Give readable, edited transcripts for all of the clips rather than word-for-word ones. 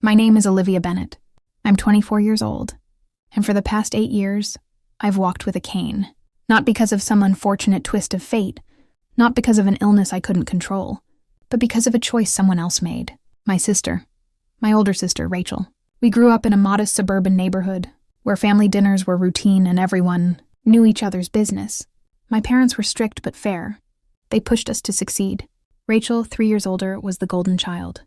My name is Olivia Bennett. I'm 24 years old, and for the past 8 years, I've walked with a cane. Not because of some unfortunate twist of fate, not because of an illness I couldn't control, but because of a choice someone else made. My older sister, Rachel. We grew up in a modest suburban neighborhood where family dinners were routine and everyone knew each other's business. My parents were strict but fair. They pushed us to succeed. Rachel, 3 years older, was the golden child.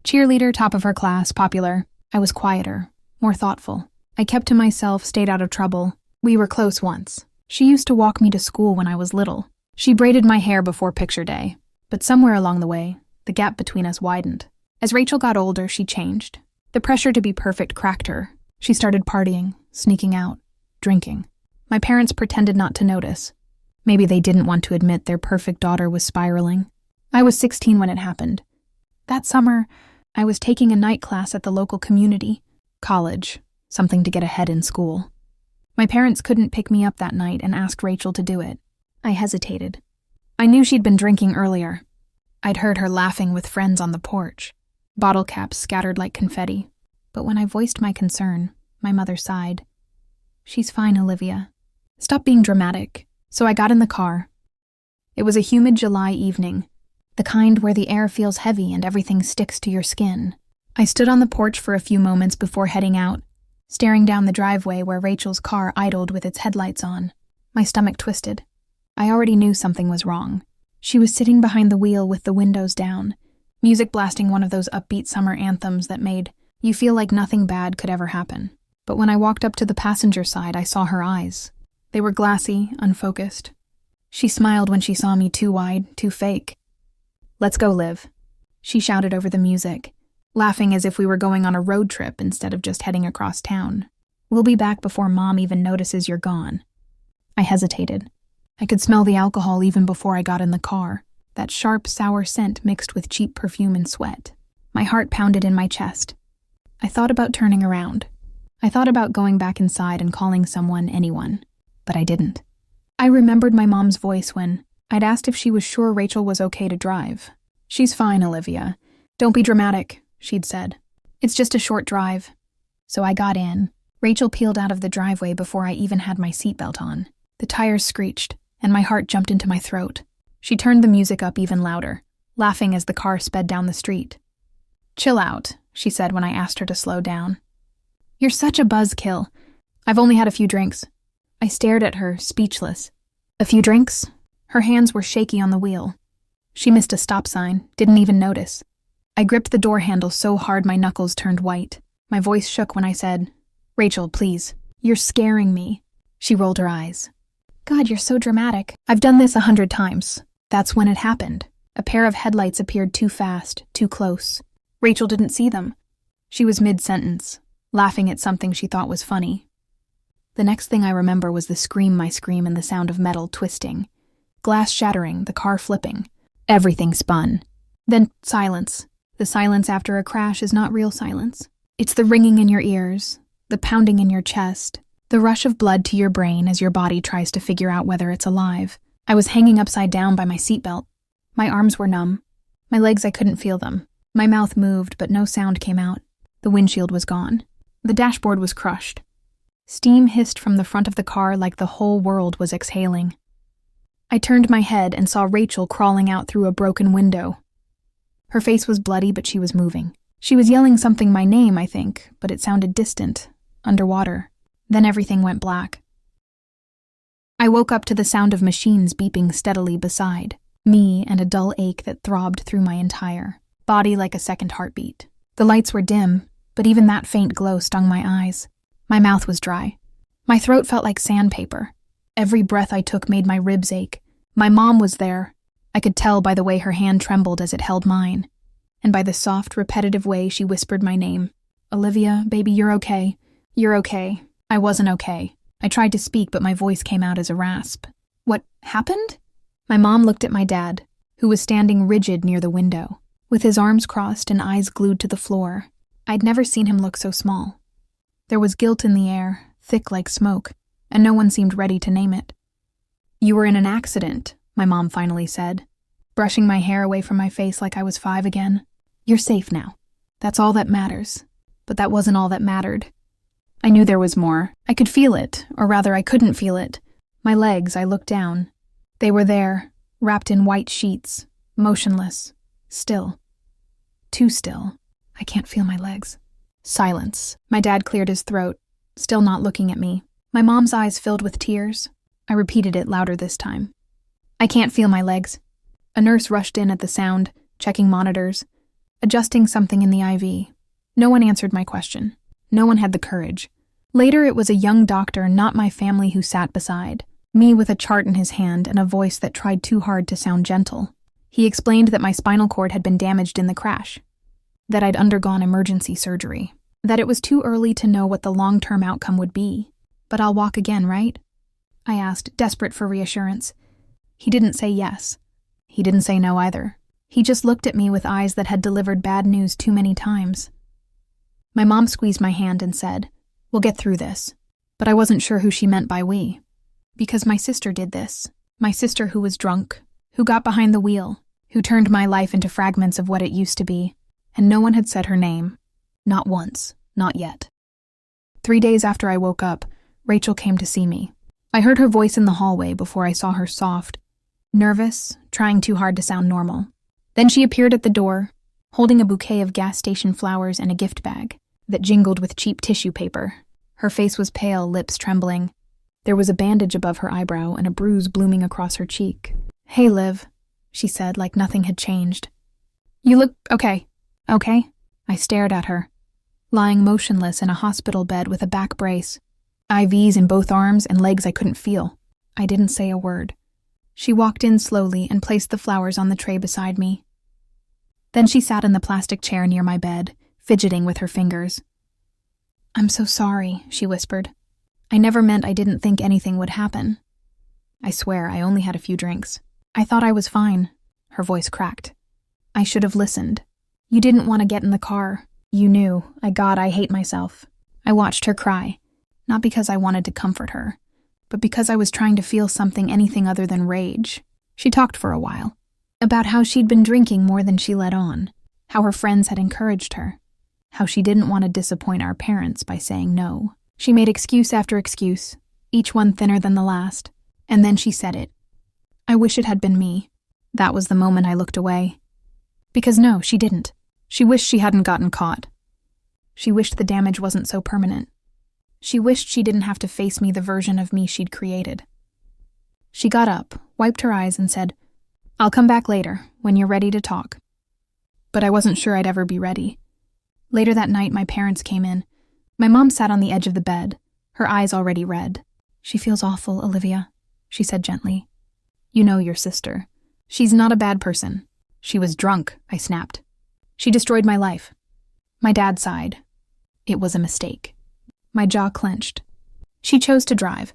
Cheerleader, top of her class, popular. I was quieter, more thoughtful. I kept to myself, stayed out of trouble. We were close once. She used to walk me to school when I was little. She braided my hair before picture day, but somewhere along the way, the gap between us widened. As Rachel got older, she changed. The pressure to be perfect cracked her. She started partying, sneaking out, drinking. My parents pretended not to notice. Maybe they didn't want to admit their perfect daughter was spiraling. I was 16 when it happened. That summer, I was taking a night class at the local community college, something to get ahead in school. My parents couldn't pick me up that night and asked Rachel to do it. I hesitated. I knew she'd been drinking earlier. I'd heard her laughing with friends on the porch, bottle caps scattered like confetti. But when I voiced my concern, my mother sighed. "She's fine, Olivia. Stop being dramatic." So I got in the car. It was a humid July evening, the kind where the air feels heavy and everything sticks to your skin. I stood on the porch for a few moments before heading out, staring down the driveway where Rachel's car idled with its headlights on. My stomach twisted. I already knew something was wrong. She was sitting behind the wheel with the windows down, music blasting one of those upbeat summer anthems that made you feel like nothing bad could ever happen. But when I walked up to the passenger side, I saw her eyes. They were glassy, unfocused. She smiled when she saw me, too wide, too fake. "Let's go, Liv," she shouted over the music, laughing as if we were going on a road trip instead of just heading across town. "We'll be back before Mom even notices you're gone." I hesitated. I could smell the alcohol even before I got in the car, that sharp, sour scent mixed with cheap perfume and sweat. My heart pounded in my chest. I thought about turning around. I thought about going back inside and calling someone, anyone, but I didn't. I remembered my mom's voice when I'd asked if she was sure Rachel was okay to drive. "She's fine, Olivia. Don't be dramatic," she'd said. "It's just a short drive." So I got in. Rachel peeled out of the driveway before I even had my seatbelt on. The tires screeched, and my heart jumped into my throat. She turned the music up even louder, laughing as the car sped down the street. "Chill out," she said when I asked her to slow down. "You're such a buzzkill. I've only had a few drinks." I stared at her, speechless. "A few drinks?" Her hands were shaky on the wheel. She missed a stop sign, didn't even notice. I gripped the door handle so hard my knuckles turned white. My voice shook when I said, "Rachel, please. You're scaring me." She rolled her eyes. "God, you're so dramatic. I've done this 100 times. That's when it happened. A pair of headlights appeared too fast, too close. Rachel didn't see them. She was mid-sentence, laughing at something she thought was funny. The next thing I remember was the scream I scream and the sound of metal twisting. Glass shattering, the car flipping. Everything spun. Then silence. The silence after a crash is not real silence. It's the ringing in your ears, the pounding in your chest, the rush of blood to your brain as your body tries to figure out whether it's alive. I was hanging upside down by my seatbelt. My arms were numb. My legs, I couldn't feel them. My mouth moved, but no sound came out. The windshield was gone. The dashboard was crushed. Steam hissed from the front of the car like the whole world was exhaling. I turned my head and saw Rachel crawling out through a broken window. Her face was bloody, but she was moving. She was yelling something, my name, I think, but it sounded distant, underwater. Then everything went black. I woke up to the sound of machines beeping steadily beside me and a dull ache that throbbed through my entire body like a second heartbeat. The lights were dim, but even that faint glow stung my eyes. My mouth was dry. My throat felt like sandpaper. Every breath I took made my ribs ache. My mom was there. I could tell by the way her hand trembled as it held mine, and by the soft, repetitive way she whispered my name. "Olivia, baby, you're okay. You're okay." I wasn't okay. I tried to speak, but my voice came out as a rasp. "What happened?" My mom looked at my dad, who was standing rigid near the window, with his arms crossed and eyes glued to the floor. I'd never seen him look so small. There was guilt in the air, thick like smoke, and no one seemed ready to name it. "You were in an accident," my mom finally said, brushing my hair away from my face like I was 5 again. "You're safe now. That's all that matters." But that wasn't all that mattered. I knew there was more. I could feel it, or rather I couldn't feel it. My legs, I looked down. They were there, wrapped in white sheets, motionless, still. Too still. I can't feel my legs. Silence. My dad cleared his throat, still not looking at me. My mom's eyes filled with tears. I repeated it louder this time. I can't feel my legs. A nurse rushed in at the sound, checking monitors, adjusting something in the IV. No one answered my question. No one had the courage. Later, it was a young doctor, not my family, who sat beside me with a chart in his hand and a voice that tried too hard to sound gentle. He explained that my spinal cord had been damaged in the crash, that I'd undergone emergency surgery, that it was too early to know what the long-term outcome would be. But I'll walk again, right? I asked, desperate for reassurance. He didn't say yes. He didn't say no either. He just looked at me with eyes that had delivered bad news too many times. My mom squeezed my hand and said, "We'll get through this." But I wasn't sure who she meant by we. Because my sister did this. My sister who was drunk, who got behind the wheel, who turned my life into fragments of what it used to be. And no one had said her name. Not once. Not yet. 3 days after I woke up, Rachel came to see me. I heard her voice in the hallway before I saw her soft, nervous, trying too hard to sound normal. Then she appeared at the door, holding a bouquet of gas station flowers and a gift bag that jingled with cheap tissue paper. Her face was pale, lips trembling. There was a bandage above her eyebrow and a bruise blooming across her cheek. "Hey, Liv," she said, like nothing had changed. "You look okay." "Okay?" I stared at her, lying motionless in a hospital bed with a back brace, IVs in both arms and legs I couldn't feel. I didn't say a word. She walked in slowly and placed the flowers on the tray beside me. Then she sat in the plastic chair near my bed, fidgeting with her fingers. "I'm so sorry," she whispered. "I never meant I didn't think anything would happen. I swear I only had a few drinks. I thought I was fine." Her voice cracked. "I should have listened. You didn't want to get in the car. You knew. I hate myself." I watched her cry, not because I wanted to comfort her, but because I was trying to feel something anything other than rage. She talked for a while, about how she'd been drinking more than she let on, how her friends had encouraged her, how she didn't want to disappoint our parents by saying no. She made excuse after excuse, each one thinner than the last, and then she said it. I wish it had been me. That was the moment I looked away. Because no, she didn't. She wished she hadn't gotten caught. She wished the damage wasn't so permanent. She wished she didn't have to face me, the version of me she'd created. She got up, wiped her eyes, and said, "I'll come back later, when you're ready to talk." But I wasn't sure I'd ever be ready. Later that night, my parents came in. My mom sat on the edge of the bed, her eyes already red. "She feels awful, Olivia," she said gently. "You know your sister. She's not a bad person." "She was drunk," I snapped. "She destroyed my life." My dad sighed. It was a mistake. My jaw clenched. She chose to drive.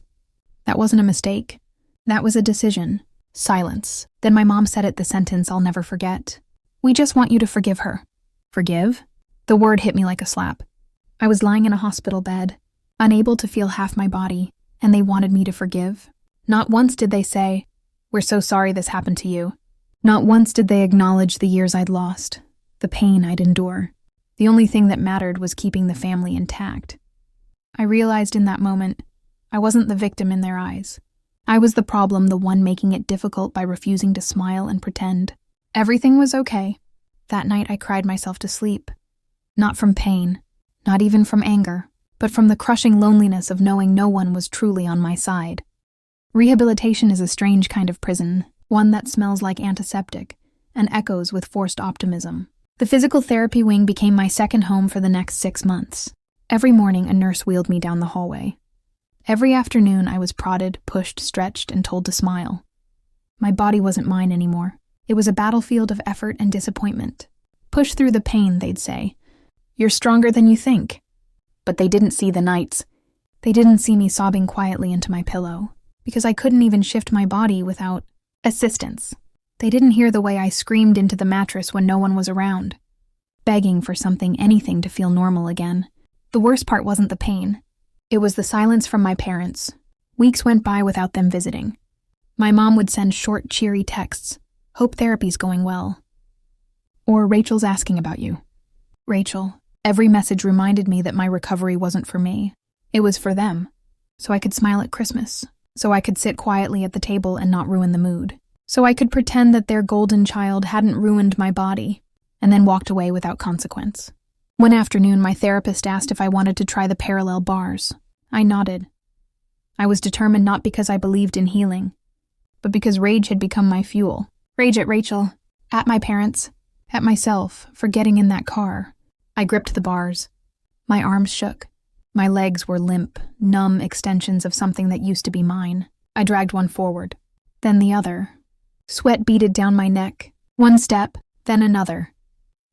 That wasn't a mistake. That was a decision. Silence. Then my mom said it, the sentence I'll never forget. "We just want you to forgive her." Forgive? The word hit me like a slap. I was lying in a hospital bed, unable to feel half my body, and they wanted me to forgive. Not once did they say, "We're so sorry this happened to you." Not once did they acknowledge the years I'd lost, the pain I'd endure. The only thing that mattered was keeping the family intact. I realized in that moment, I wasn't the victim in their eyes. I was the problem, the one making it difficult by refusing to smile and pretend. Everything was okay. That night I cried myself to sleep. Not from pain, not even from anger, but from the crushing loneliness of knowing no one was truly on my side. Rehabilitation is a strange kind of prison, one that smells like antiseptic and echoes with forced optimism. The physical therapy wing became my second home for the next 6 months. Every morning, a nurse wheeled me down the hallway. Every afternoon, I was prodded, pushed, stretched, and told to smile. My body wasn't mine anymore. It was a battlefield of effort and disappointment. "Push through the pain," they'd say. "You're stronger than you think." But they didn't see the nights. They didn't see me sobbing quietly into my pillow, because I couldn't even shift my body without assistance. They didn't hear the way I screamed into the mattress when no one was around, begging for something, anything to feel normal again. The worst part wasn't the pain. It was the silence from my parents. Weeks went by without them visiting. My mom would send short, cheery texts. "Hope therapy's going well." Or, "Rachel's asking about you." Rachel, Every message reminded me that my recovery wasn't for me. It was for them. So I could smile at Christmas. So I could sit quietly at the table and not ruin the mood. So I could pretend that their golden child hadn't ruined my body, and then walked away without consequence. One afternoon, my therapist asked if I wanted to try the parallel bars. I nodded. I was determined not because I believed in healing, but because rage had become my fuel. Rage at Rachel, at my parents, at myself for getting in that car. I gripped the bars. My arms shook. My legs were limp, numb extensions of something that used to be mine. I dragged one forward, then the other. Sweat beaded down my neck. One step, then another.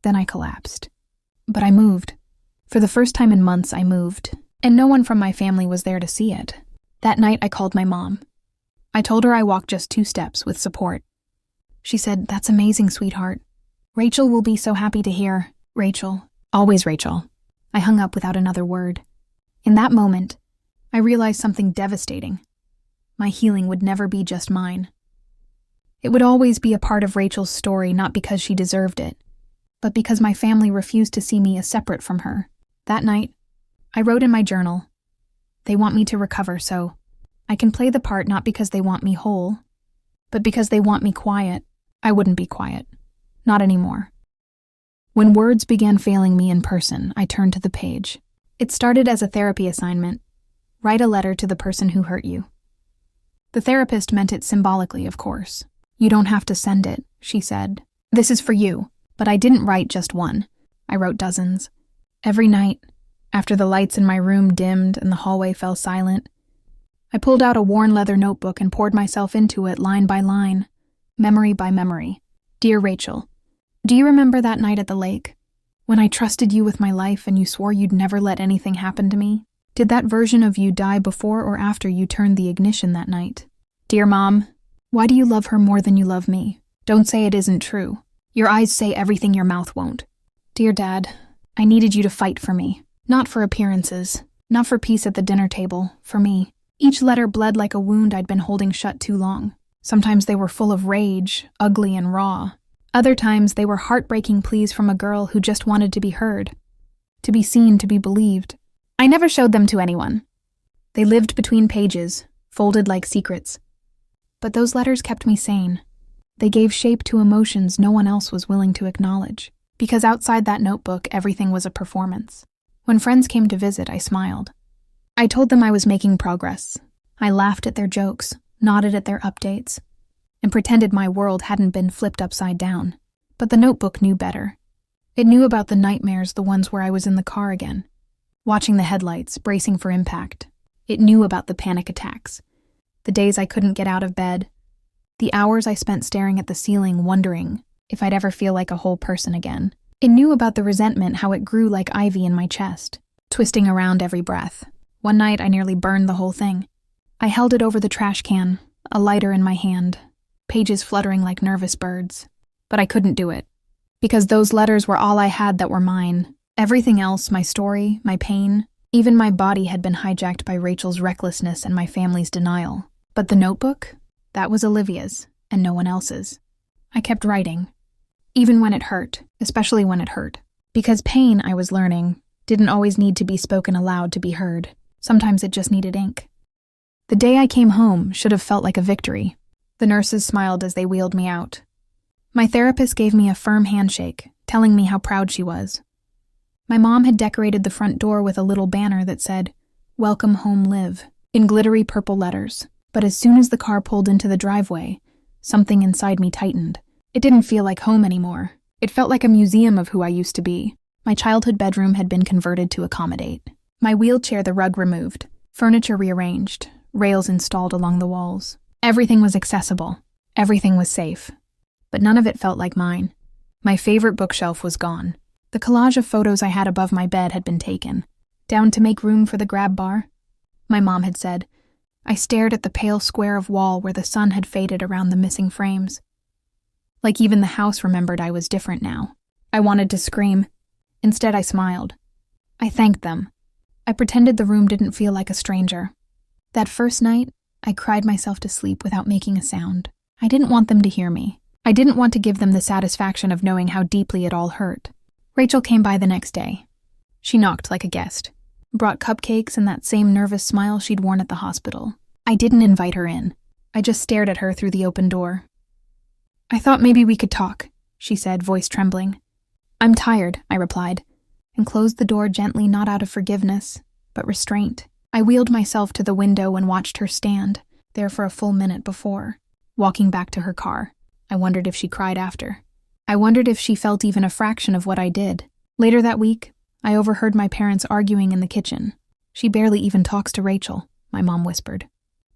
Then I collapsed. But I moved. For the first time in months, I moved, and no one from my family was there to see it. That night, I called my mom. I told her I walked just 2 steps with support. She said, "That's amazing, sweetheart. Rachel will be so happy to hear." Rachel. Always Rachel. I hung up without another word. In that moment, I realized something devastating. My healing would never be just mine. It would always be a part of Rachel's story, not because she deserved it, but because my family refused to see me as separate from her. That night, I wrote in my journal, "They want me to recover, so I can play the part not because they want me whole, but because they want me quiet." I wouldn't be quiet. Not anymore. When words began failing me in person, I turned to the page. It started as a therapy assignment. Write a letter to the person who hurt you. The therapist meant it symbolically, of course. "You don't have to send it," she said. "This is for you." But I didn't write just one. I wrote dozens. Every night, after the lights in my room dimmed and the hallway fell silent, I pulled out a worn leather notebook and poured myself into it line by line, memory by memory. "Dear Rachel, do you remember that night at the lake? When I trusted you with my life and you swore you'd never let anything happen to me? Did that version of you die before or after you turned the ignition that night? Dear Mom, why do you love her more than you love me? Don't say it isn't true. Your eyes say everything your mouth won't. Dear Dad, I needed you to fight for me. Not for appearances, not for peace at the dinner table, for me." Each letter bled like a wound I'd been holding shut too long. Sometimes they were full of rage, ugly and raw. Other times they were heartbreaking pleas from a girl who just wanted to be heard, to be seen, to be believed. I never showed them to anyone. They lived between pages, folded like secrets. But those letters kept me sane. They gave shape to emotions no one else was willing to acknowledge. Because outside that notebook, everything was a performance. When friends came to visit, I smiled. I told them I was making progress. I laughed at their jokes, nodded at their updates, and pretended my world hadn't been flipped upside down. But the notebook knew better. It knew about the nightmares, the ones where I was in the car again, watching the headlights, bracing for impact. It knew about the panic attacks, the days I couldn't get out of bed, the hours I spent staring at the ceiling, wondering if I'd ever feel like a whole person again. It knew about the resentment, how it grew like ivy in my chest, twisting around every breath. One night, I nearly burned the whole thing. I held it over the trash can, a lighter in my hand, pages fluttering like nervous birds. But I couldn't do it, because those letters were all I had that were mine. Everything else, my story, my pain, even my body had been hijacked by Rachel's recklessness and my family's denial. But the notebook? That was Olivia's, and no one else's. I kept writing, even when it hurt, especially when it hurt. Because pain, I was learning, didn't always need to be spoken aloud to be heard. Sometimes it just needed ink. The day I came home should have felt like a victory. The nurses smiled as they wheeled me out. My therapist gave me a firm handshake, telling me how proud she was. My mom had decorated the front door with a little banner that said, "Welcome home, Liv," in glittery purple letters. But as soon as the car pulled into the driveway, something inside me tightened. It didn't feel like home anymore. It felt like a museum of who I used to be. My childhood bedroom had been converted to accommodate. My wheelchair, the rug removed, furniture rearranged, rails installed along the walls. Everything was accessible. Everything was safe. But none of it felt like mine. My favorite bookshelf was gone. The collage of photos I had above my bed had been taken. Down to make room for the grab bar, my mom had said. I stared at the pale square of wall where the sun had faded around the missing frames. Like even the house remembered I was different now. I wanted to scream. Instead, I smiled. I thanked them. I pretended the room didn't feel like a stranger. That first night, I cried myself to sleep without making a sound. I didn't want them to hear me. I didn't want to give them the satisfaction of knowing how deeply it all hurt. Rachel came by the next day. She knocked like a guest, brought cupcakes and that same nervous smile she'd worn at the hospital. I didn't invite her in. I just stared at her through the open door. "I thought maybe we could talk," she said, voice trembling. "I'm tired," I replied, and closed the door gently, not out of forgiveness, but restraint. I wheeled myself to the window and watched her stand there for a full minute before walking back to her car. I wondered if she cried after. I wondered if she felt even a fraction of what I did. Later that week, I overheard my parents arguing in the kitchen. "She barely even talks to Rachel," my mom whispered.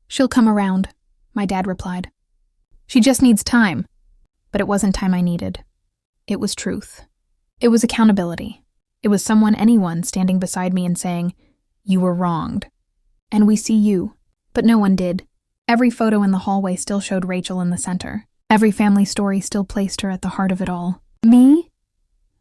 "She'll come around," my dad replied. "She just needs time." But it wasn't time I needed. It was truth. It was accountability. It was anyone standing beside me and saying, "You were wronged. And we see you." But no one did. Every photo in the hallway still showed Rachel in the center. Every family story still placed her at the heart of it all. Me?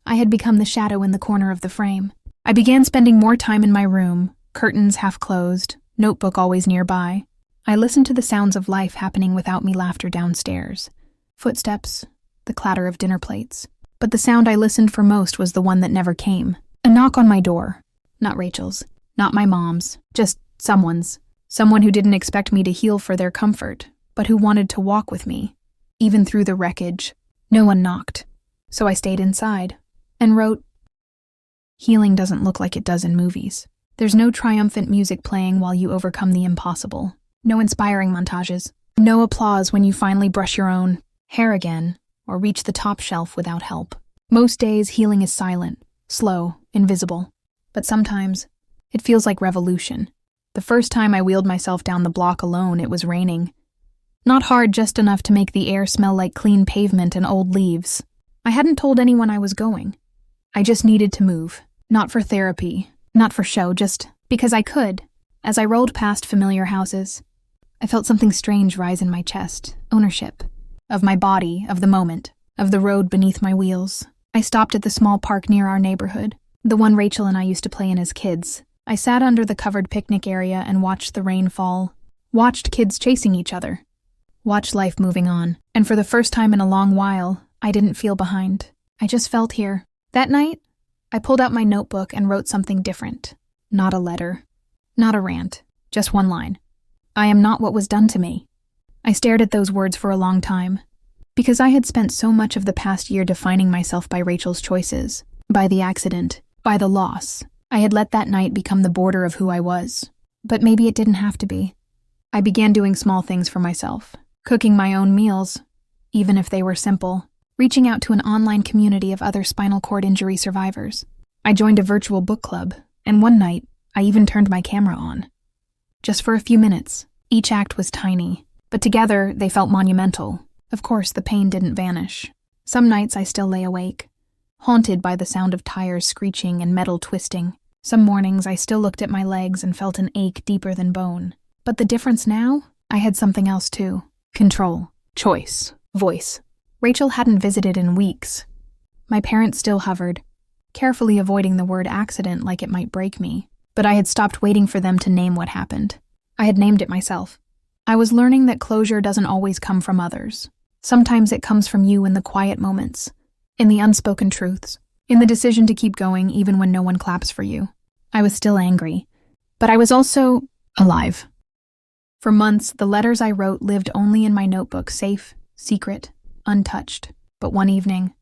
I had become the shadow in the corner of the frame. I began spending more time in my room, curtains half closed, notebook always nearby. I listened to the sounds of life happening without me, laughter downstairs. Footsteps, the clatter of dinner plates. But the sound I listened for most was the one that never came. A knock on my door. Not Rachel's, not my mom's, just someone's. Someone who didn't expect me to heal for their comfort, but who wanted to walk with me, even through the wreckage. No one knocked, so I stayed inside and wrote. Healing doesn't look like it does in movies. There's no triumphant music playing while you overcome the impossible. No inspiring montages. No applause when you finally brush your own hair again or reach the top shelf without help. Most days, healing is silent, slow, invisible. But sometimes, it feels like revolution. The first time I wheeled myself down the block alone, it was raining. Not hard, just enough to make the air smell like clean pavement and old leaves. I hadn't told anyone I was going. I just needed to move. Not for therapy, not for show, just because I could. As I rolled past familiar houses, I felt something strange rise in my chest. Ownership. Of my body, of the moment, of the road beneath my wheels. I stopped at the small park near our neighborhood, the one Rachel and I used to play in as kids. I sat under the covered picnic area and watched the rain fall. Watched kids chasing each other. Watched life moving on. And for the first time in a long while, I didn't feel behind. I just felt here. That night, I pulled out my notebook and wrote something different. Not a letter. Not a rant. Just one line. I am not what was done to me. I stared at those words for a long time. Because I had spent so much of the past year defining myself by Rachel's choices. By the accident. By the loss. I had let that night become the border of who I was. But maybe it didn't have to be. I began doing small things for myself. Cooking my own meals, even if they were simple. Reaching out to an online community of other spinal cord injury survivors. I joined a virtual book club, and one night, I even turned my camera on. Just for a few minutes. Each act was tiny, but together they felt monumental. Of course, the pain didn't vanish. Some nights I still lay awake, haunted by the sound of tires screeching and metal twisting. Some mornings I still looked at my legs and felt an ache deeper than bone. But the difference now? I had something else too. Control, choice, voice. Rachel hadn't visited in weeks. My parents still hovered, carefully avoiding the word accident like it might break me. But I had stopped waiting for them to name what happened. I had named it myself. I was learning that closure doesn't always come from others. Sometimes it comes from you in the quiet moments, in the unspoken truths, in the decision to keep going even when no one claps for you. I was still angry, but I was also alive. For months, the letters I wrote lived only in my notebook, safe, secret, untouched. But one evening,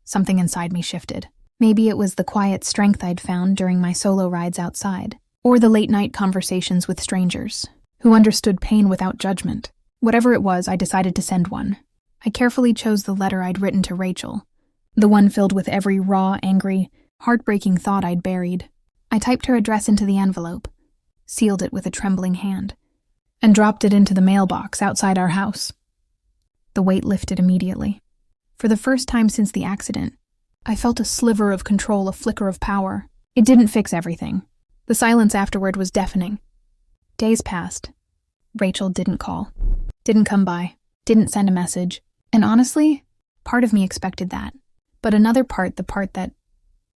something inside me shifted. Maybe it was the quiet strength I'd found during my solo rides outside, or the late-night conversations with strangers who understood pain without judgment. Whatever it was, I decided to send one. I carefully chose the letter I'd written to Rachel, the one filled with every raw, angry, heartbreaking thought I'd buried. I typed her address into the envelope, sealed it with a trembling hand, and dropped it into the mailbox outside our house. The weight lifted immediately. For the first time since the accident, I felt a sliver of control, a flicker of power. It didn't fix everything. The silence afterward was deafening. Days passed. Rachel didn't call, didn't come by, didn't send a message. And honestly, part of me expected that. But another part, the part that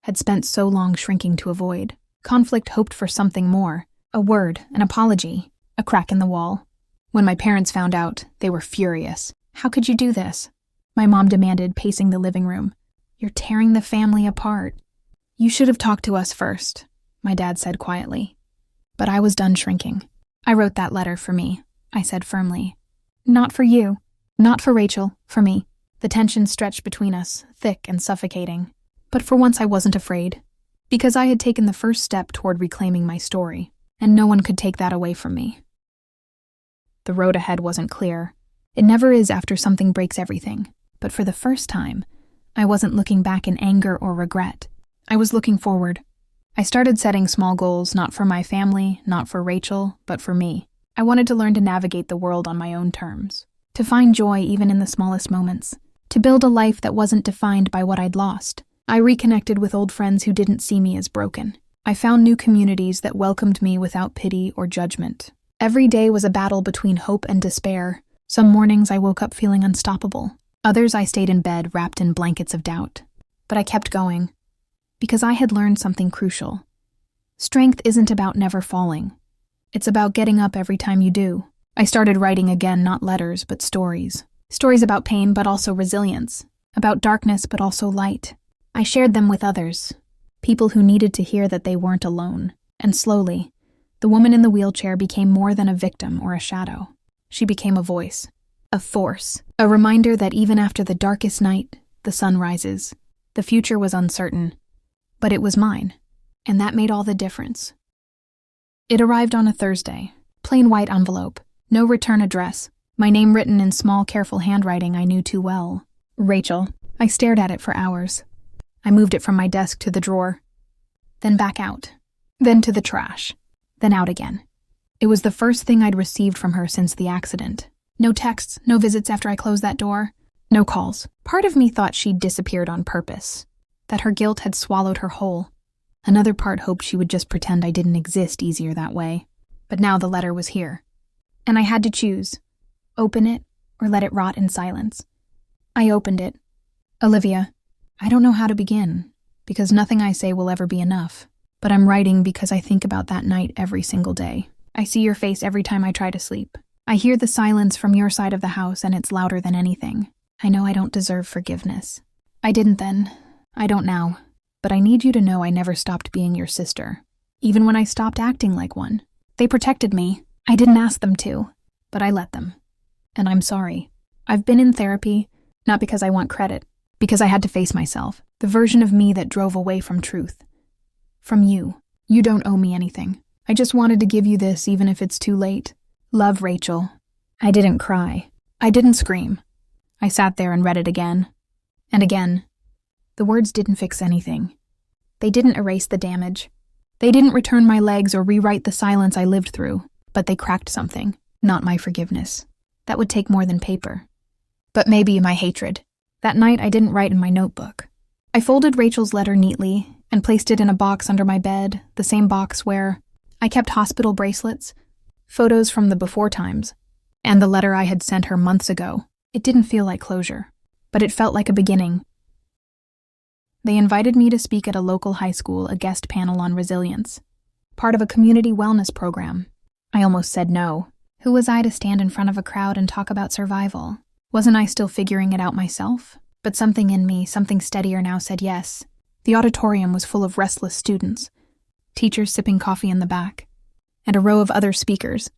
had spent so long shrinking to avoid. Conflict hoped for something more. A word, an apology, a crack in the wall. When my parents found out, they were furious. How could you do this? My mom demanded, pacing the living room. You're tearing the family apart. You should have talked to us first. my dad said quietly. But I was done shrinking. I wrote that letter for me, I said firmly. Not for you. Not for Rachel, for me. The tension stretched between us, thick and suffocating. But for once I wasn't afraid, because I had taken the first step toward reclaiming my story, and no one could take that away from me. The road ahead wasn't clear. It never is after something breaks everything. But for the first time, I wasn't looking back in anger or regret. I was looking forward. I started setting small goals, not for my family, not for Rachel, but for me. I wanted to learn to navigate the world on my own terms, to find joy even in the smallest moments, to build a life that wasn't defined by what I'd lost. I reconnected with old friends who didn't see me as broken. I found new communities that welcomed me without pity or judgment. Every day was a battle between hope and despair. Some mornings I woke up feeling unstoppable. Others I stayed in bed wrapped in blankets of doubt. But I kept going, because I had learned something crucial. Strength isn't about never falling. It's about getting up every time you do. I started writing again, not letters, but stories. Stories about pain, but also resilience. About darkness, but also light. I shared them with others, people who needed to hear that they weren't alone. And slowly, the woman in the wheelchair became more than a victim or a shadow. She became a voice, a force, a reminder that even after the darkest night, the sun rises. The future was uncertain, but it was mine, and that made all the difference. It arrived on a Thursday, plain white envelope, no return address, my name written in small, careful handwriting I knew too well. Rachel. I stared at it for hours. I moved it from my desk to the drawer, then back out, then to the trash, then out again. It was the first thing I'd received from her since the accident. No texts, no visits after I closed that door, no calls. Part of me thought she'd disappeared on purpose, that her guilt had swallowed her whole. Another part hoped she would just pretend I didn't exist easier that way. But now the letter was here, and I had to choose, open it or let it rot in silence. I opened it. Olivia, I don't know how to begin, because nothing I say will ever be enough. But I'm writing because I think about that night every single day. I see your face every time I try to sleep. I hear the silence from your side of the house, and it's louder than anything. I know I don't deserve forgiveness. I didn't then. I don't now. But I need you to know I never stopped being your sister, even when I stopped acting like one. They protected me. I didn't ask them to, but I let them. And I'm sorry. I've been in therapy, not because I want credit, because I had to face myself, the version of me that drove away from truth. From you. You don't owe me anything. I just wanted to give you this even if it's too late. Love, Rachel. I didn't cry. I didn't scream. I sat there and read it again. And again. The words didn't fix anything. They didn't erase the damage. They didn't return my legs or rewrite the silence I lived through, but they cracked something, not my forgiveness. That would take more than paper. But maybe my hatred. That night I didn't write in my notebook. I folded Rachel's letter neatly and placed it in a box under my bed, the same box where I kept hospital bracelets, photos from the before times, and the letter I had sent her months ago. It didn't feel like closure, but it felt like a beginning. They invited me to speak at a local high school, a guest panel on resilience, part of a community wellness program. I almost said no. Who was I to stand in front of a crowd and talk about survival? Wasn't I still figuring it out myself? But something in me, something steadier now, said yes. The auditorium was full of restless students, teachers sipping coffee in the back, and a row of other speakers,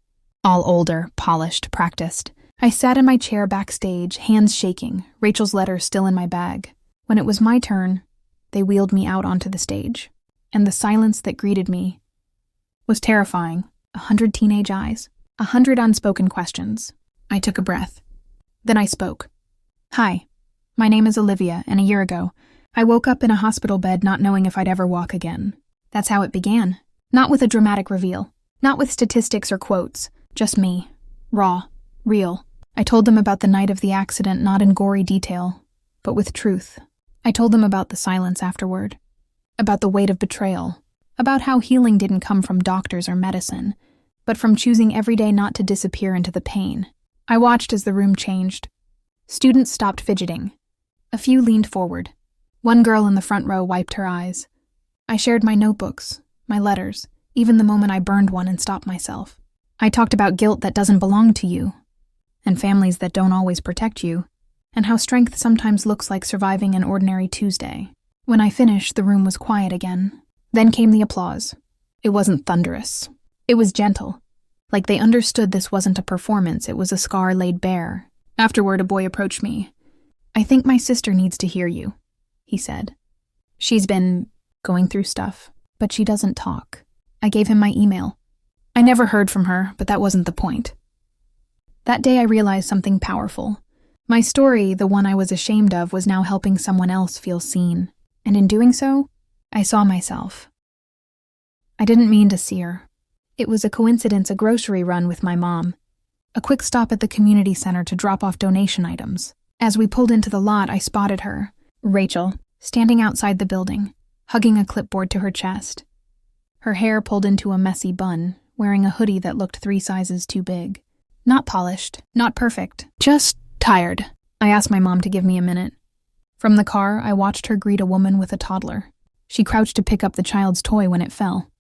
all older, polished, practiced. I sat in my chair backstage, hands shaking, Rachel's letter still in my bag. When it was my turn, they wheeled me out onto the stage, and the silence that greeted me was terrifying. 100 teenage eyes, 100 unspoken questions. I took a breath. Then I spoke. Hi, my name is Olivia, and a year ago, I woke up in a hospital bed not knowing if I'd ever walk again. That's how it began. Not with a dramatic reveal, not with statistics or quotes, just me, raw, real. I told them about the night of the accident, not in gory detail, but with truth. I told them about the silence afterward, about the weight of betrayal, about how healing didn't come from doctors or medicine, but from choosing every day not to disappear into the pain. I watched as the room changed. Students stopped fidgeting. A few leaned forward. One girl in the front row wiped her eyes. I shared my notebooks, my letters, even the moment I burned one and stopped myself. I talked about guilt that doesn't belong to you, and families that don't always protect you, and how strength sometimes looks like surviving an ordinary Tuesday. When I finished, the room was quiet again. Then came the applause. It wasn't thunderous. It was gentle. Like they understood this wasn't a performance, it was a scar laid bare. Afterward, a boy approached me. "I think my sister needs to hear you," he said. "She's been going through stuff, but she doesn't talk." I gave him my email. I never heard from her, but that wasn't the point. That day I realized something powerful. My story, the one I was ashamed of, was now helping someone else feel seen. And in doing so, I saw myself. I didn't mean to see her. It was a coincidence, a grocery run with my mom. A quick stop at the community center to drop off donation items. As we pulled into the lot, I spotted her, Rachel, standing outside the building, hugging a clipboard to her chest. Her hair pulled into a messy bun, wearing a hoodie that looked 3 sizes too big. Not polished, not perfect, just tired. I asked my mom to give me a minute. From the car, I watched her greet a woman with a toddler. She crouched to pick up the child's toy when it fell.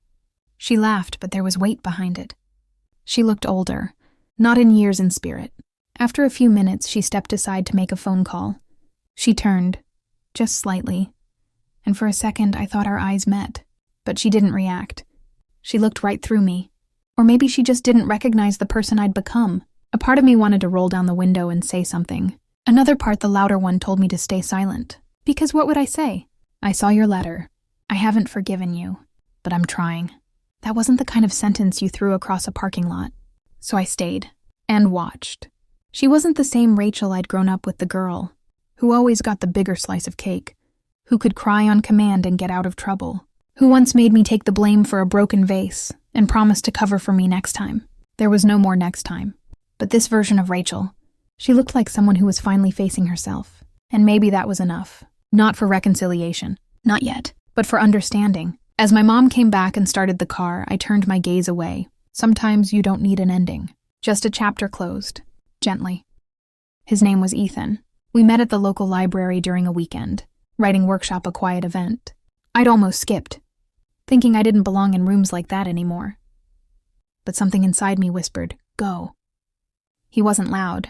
She laughed, but there was weight behind it. She looked older, not in years in spirit. After a few minutes, she stepped aside to make a phone call. She turned, just slightly, and for a second I thought our eyes met, but she didn't react. She looked right through me. Or maybe she just didn't recognize the person I'd become. A part of me wanted to roll down the window and say something. Another part, the louder one, told me to stay silent. Because what would I say? "I saw your letter. I haven't forgiven you, but I'm trying." That wasn't the kind of sentence you threw across a parking lot. So I stayed and watched. She wasn't the same Rachel I'd grown up with, the girl who always got the bigger slice of cake, who could cry on command and get out of trouble, who once made me take the blame for a broken vase and promised to cover for me next time. There was no more next time. But this version of Rachel, she looked like someone who was finally facing herself. And maybe that was enough. Not for reconciliation. Not yet. But for understanding. As my mom came back and started the car, I turned my gaze away. Sometimes you don't need an ending. Just a chapter closed. Gently. His name was Ethan. We met at the local library during a weekend. Writing workshop, a quiet event. I'd almost skipped, thinking I didn't belong in rooms like that anymore. But something inside me whispered, "Go." He wasn't loud.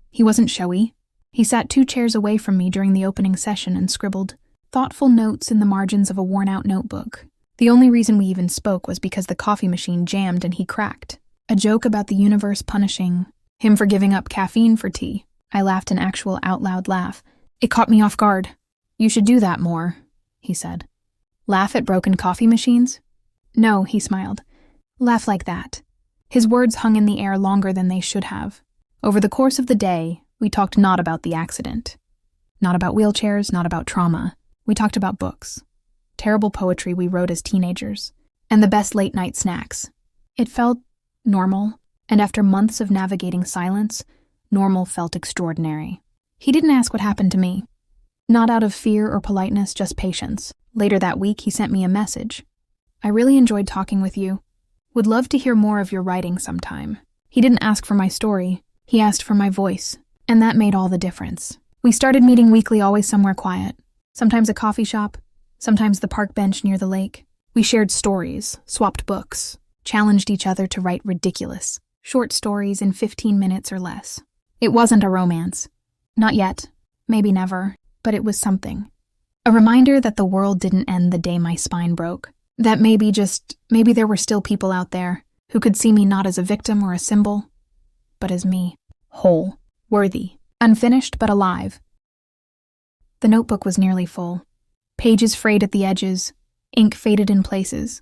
He wasn't showy. He sat 2 chairs away from me during the opening session and scribbled thoughtful notes in the margins of a worn-out notebook. The only reason we even spoke was because the coffee machine jammed and he cracked. A joke about the universe punishing him for giving up caffeine for tea. I laughed an actual out-loud laugh. It caught me off guard. "You should do that more," he said. "Laugh at broken coffee machines?" "No," he smiled. "Laugh like that." His words hung in the air longer than they should have. Over the course of the day, we talked not about the accident. Not about wheelchairs, not about trauma. We talked about books. Terrible poetry we wrote as teenagers. And the best late-night snacks. It felt normal, and after months of navigating silence, normal felt extraordinary. He didn't ask what happened to me. Not out of fear or politeness, just patience. Later that week, he sent me a message. "I really enjoyed talking with you. Would love to hear more of your writing sometime." He didn't ask for my story. He asked for my voice. And that made all the difference. We started meeting weekly, always somewhere quiet. Sometimes a coffee shop, sometimes the park bench near the lake. We shared stories, swapped books, challenged each other to write ridiculous, short stories in 15 minutes or less. It wasn't a romance. Not yet. Maybe never. But it was something. A reminder that the world didn't end the day my spine broke. That maybe there were still people out there who could see me not as a victim or a symbol, but as me. Whole, worthy, unfinished but alive. The notebook was nearly full. Pages frayed at the edges, ink faded in places,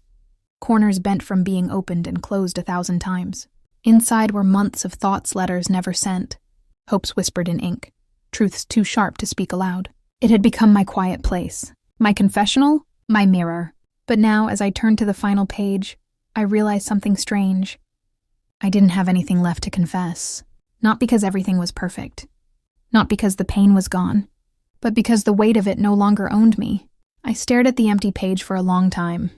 corners bent from being opened and closed 1,000 times. Inside were months of thoughts, letters never sent, hopes whispered in ink, truths too sharp to speak aloud. It had become my quiet place, my confessional, my mirror. But now, as I turned to the final page, I realized something strange. I didn't have anything left to confess. Not because everything was perfect. Not because the pain was gone. But because the weight of it no longer owned me. I stared at the empty page for a long time.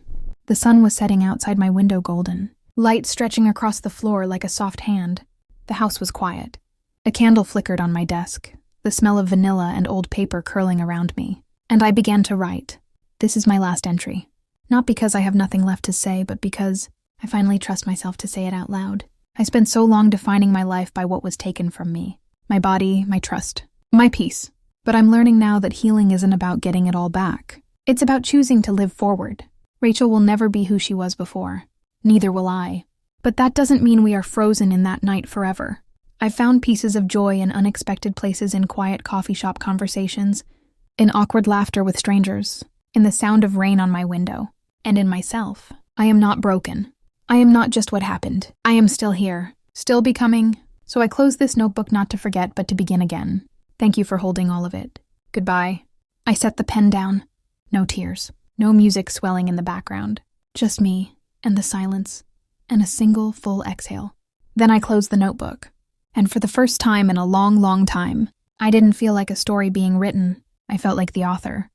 The sun was setting outside my window golden, light stretching across the floor like a soft hand. The house was quiet. A candle flickered on my desk, the smell of vanilla and old paper curling around me. And I began to write. This is my last entry. Not because I have nothing left to say, but because I finally trust myself to say it out loud. I spent so long defining my life by what was taken from me. My body, my trust, my peace. But I'm learning now that healing isn't about getting it all back. It's about choosing to live forward, Rachel will never be who she was before. Neither will I. But that doesn't mean we are frozen in that night forever. I've found pieces of joy in unexpected places, in quiet coffee shop conversations, in awkward laughter with strangers, in the sound of rain on my window, and in myself. I am not broken. I am not just what happened. I am still here, still becoming. So I close this notebook not to forget, but to begin again. Thank you for holding all of it. Goodbye. I set the pen down. No tears. No music swelling in the background. Just me and the silence and a single full exhale. Then I closed the notebook. And for the first time in a long, long time, I didn't feel like a story being written. I felt like the author.